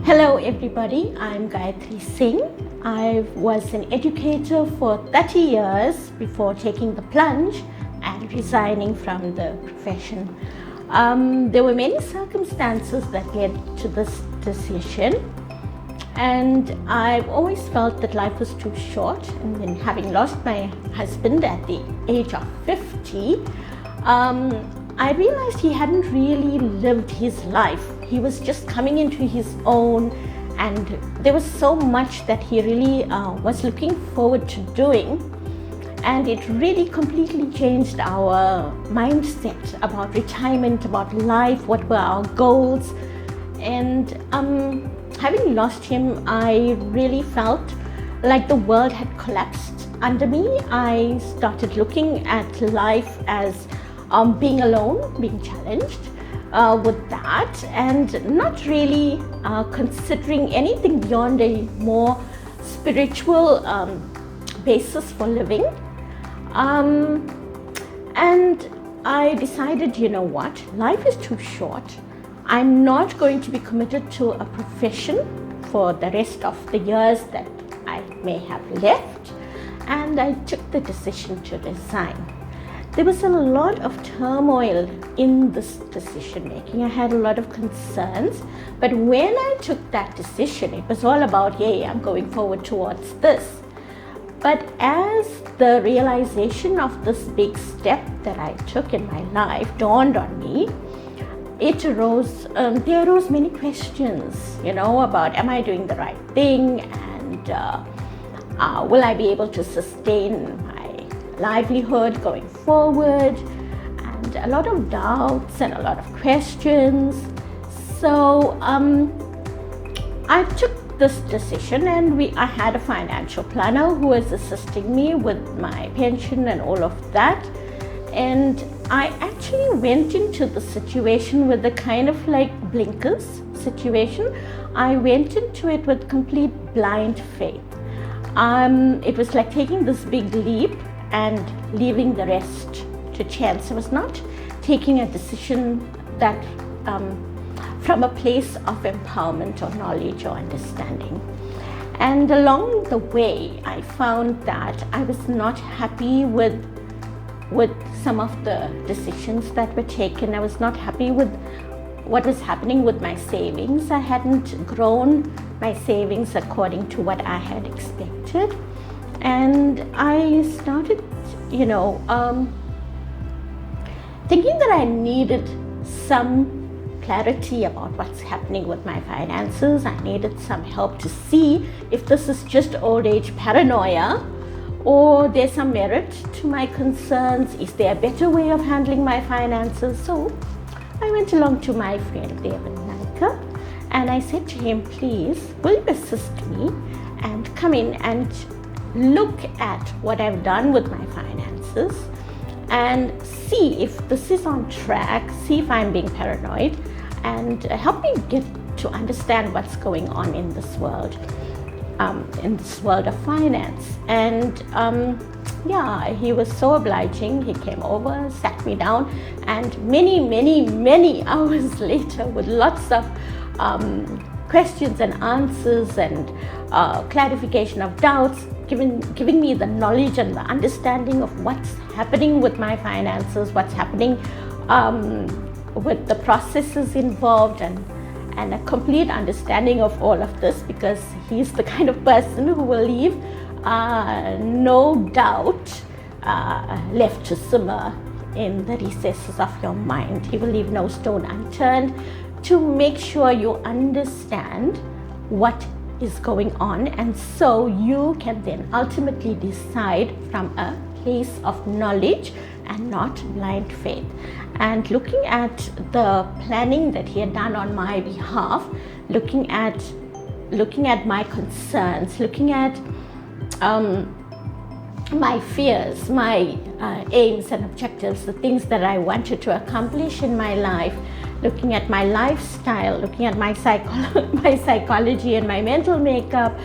Hello everybody, I'm GD Singh. I was an educator for 30 years before taking the plunge and resigning from the profession. There were many circumstances that led to this decision, and I've always felt that life was too short. And then, having lost my husband at the age of 50, I realized he hadn't really lived his life. He was just coming into his own, and there was so much that he really was looking forward to doing. And it really completely changed our mindset about retirement, about life, what were our goals. And having lost him, I really felt like the world had collapsed under me. I started looking at life as being alone, being challenged with that, and not really considering anything beyond a more spiritual basis for living. And I decided, you know what, life is too short. I'm not going to be committed to a profession for the rest of the years that I may have left, and I took the decision to resign. There was a lot of turmoil in this decision making. I had a lot of concerns, but when I took that decision, it was all about, yay, I'm going forward towards this. But as the realization of this big step that I took in my life dawned on me, there arose many questions, about am I doing the right thing, and will I be able to sustain my livelihood going forward, and a lot of doubts and a lot of questions. So I took this decision, and I had a financial planner who was assisting me with my pension and all of that. And I actually went into the situation with a kind of like blinkers situation. I went into it with complete blind faith. It was like taking this big leap and leaving the rest to chance. I was not taking a decision that from a place of empowerment or knowledge or understanding. And along the way, I found that I was not happy with some of the decisions that were taken. I was not happy with what was happening with my savings. I hadn't grown my savings according to what I had expected. And I started, thinking that I needed some clarity about what's happening with my finances. I needed some help to see if this is just old age paranoia, or there's some merit to my concerns. Is there a better way of handling my finances? So I went along to my friend David Naika, and I said to him, please, will you assist me and come in and look at what I've done with my finances and see if this is on track, see if I'm being paranoid, and help me get to understand what's going on in this world of finance. And he was so obliging. He came over, sat me down, and many hours later, with lots of questions and answers and clarification of doubts, giving me the knowledge and the understanding of what's happening with my finances, what's happening with the processes involved, and a complete understanding of all of this, because he's the kind of person who will leave no doubt left to simmer in the recesses of your mind. He will leave no stone unturned to make sure you understand what is going on, and so you can then ultimately decide from a place of knowledge and not blind faith. And looking at the planning that he had done on my behalf, looking at my concerns, looking at my fears, my aims and objectives, the things that I wanted to accomplish in my life, looking at my lifestyle, looking at my psychology and my mental makeup,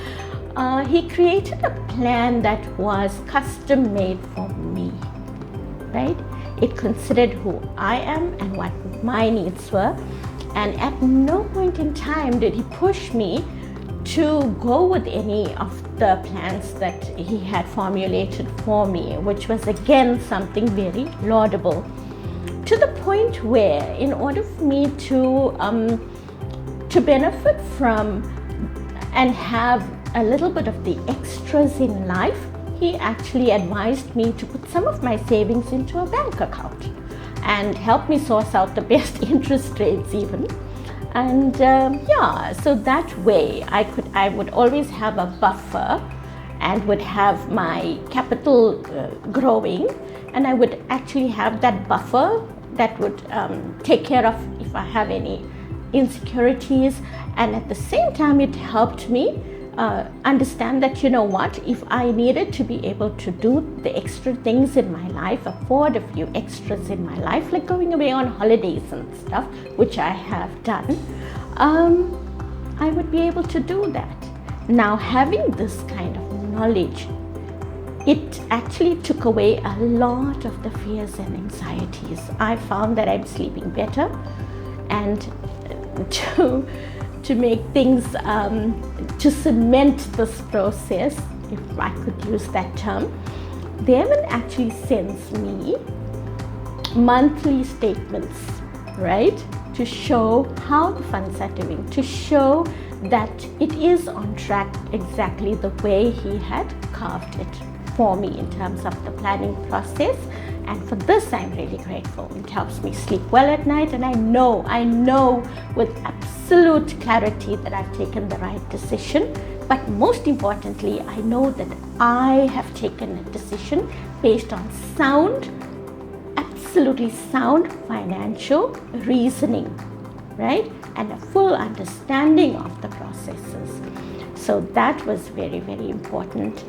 he created a plan that was custom made for me, right? It considered who I am and what my needs were, And at no point in time did he push me to go with any of the plans that he had formulated for me, which was again something very laudable. To the point where, in order for me to benefit from and have a little bit of the extras in life, he actually advised me to put some of my savings into a bank account and help me source out the best interest rates even. And so that way I would always have a buffer and would have my capital growing, and I would actually have that buffer that would take care of if I have any insecurities. And at the same time, it helped me understand that, you know what, if I needed to be able to do the extra things in my life, afford a few extras in my life, like going away on holidays and stuff, which I have done, I would be able to do that. Now, having this kind of knowledge, it actually took away a lot of the fears and anxieties. I found that I'm sleeping better, and to make things, to cement this process, if I could use that term, Devin actually sends me monthly statements, right, to show how the funds are doing, to show that it is on track exactly the way he had carved it for me in terms of the planning process. And for this, I'm really grateful. It helps me sleep well at night, and I know with absolute clarity that I've taken the right decision. But most importantly, I know that I have taken a decision based on sound, absolutely sound financial reasoning, right? And a full understanding of the processes. So that was very, very important.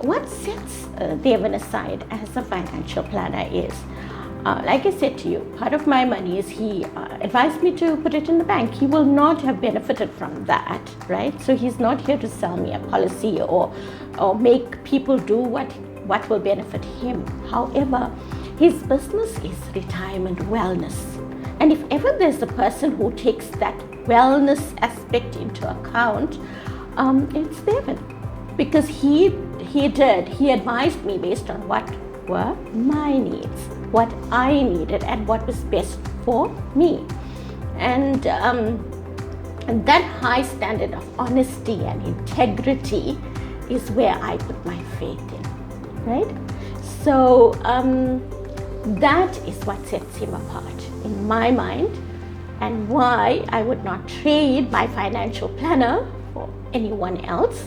What sets Devin aside as a financial planner is, like I said to you, part of my money is he advised me to put it in the bank. He will not have benefited from that, right? So he's not here to sell me a policy or make people do what will benefit him. However, his business is retirement wellness. And if ever there's a person who takes that wellness aspect into account, it's Devin, because he advised me based on what were my needs, what I needed, and what was best for me. And that high standard of honesty and integrity is where I put my faith in, right? So that is what sets him apart in my mind, and why I would not trade my financial planner for anyone else.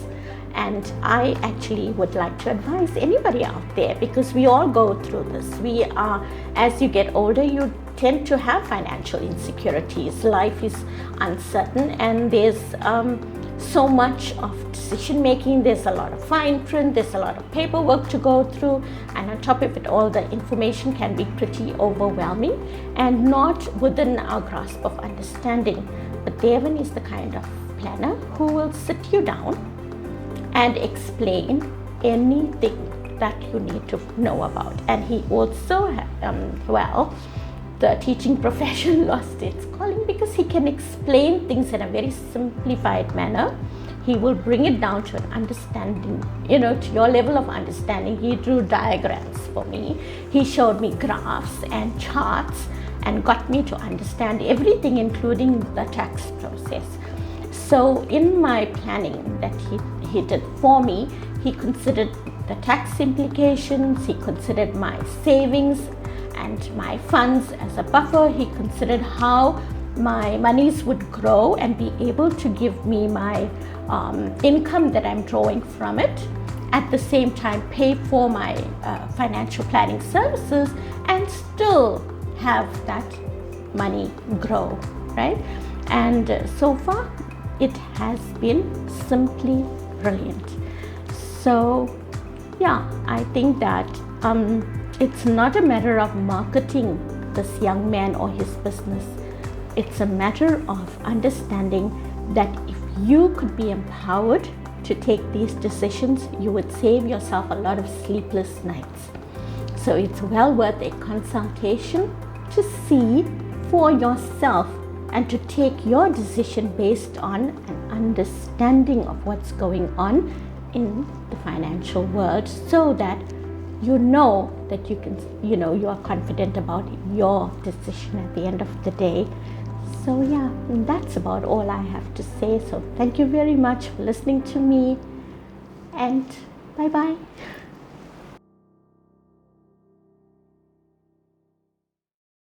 And I actually would like to advise anybody out there, because we all go through this. We are, as you get older, you tend to have financial insecurities. Life is uncertain, and there's so much of decision making. There's a lot of fine print, there's a lot of paperwork to go through, and on top of it all, the information can be pretty overwhelming and not within our grasp of understanding. But Devin is the kind of planner who will sit you down and explain anything that you need to know about. And he also, the teaching profession lost its calling because he can explain things in a very simplified manner. He will bring it down to an understanding, to your level of understanding. He drew diagrams for me. He showed me graphs and charts and got me to understand everything, including the tax process. So in my planning that he did for me, he considered the tax implications, he considered my savings and my funds as a buffer, he considered how my monies would grow and be able to give me my income that I'm drawing from it, at the same time pay for my financial planning services and still have that money grow, right? And so far, it has been simply brilliant. So yeah, I think that it's not a matter of marketing this young man or his business. It's a matter of understanding that if you could be empowered to take these decisions, you would save yourself a lot of sleepless nights. So it's well worth a consultation to see for yourself and to take your decision based on an understanding of what's going on in the financial world, so that you know that you can, you are confident about your decision at the end of the day. So yeah, that's about all I have to say. So thank you very much for listening to me, and bye bye.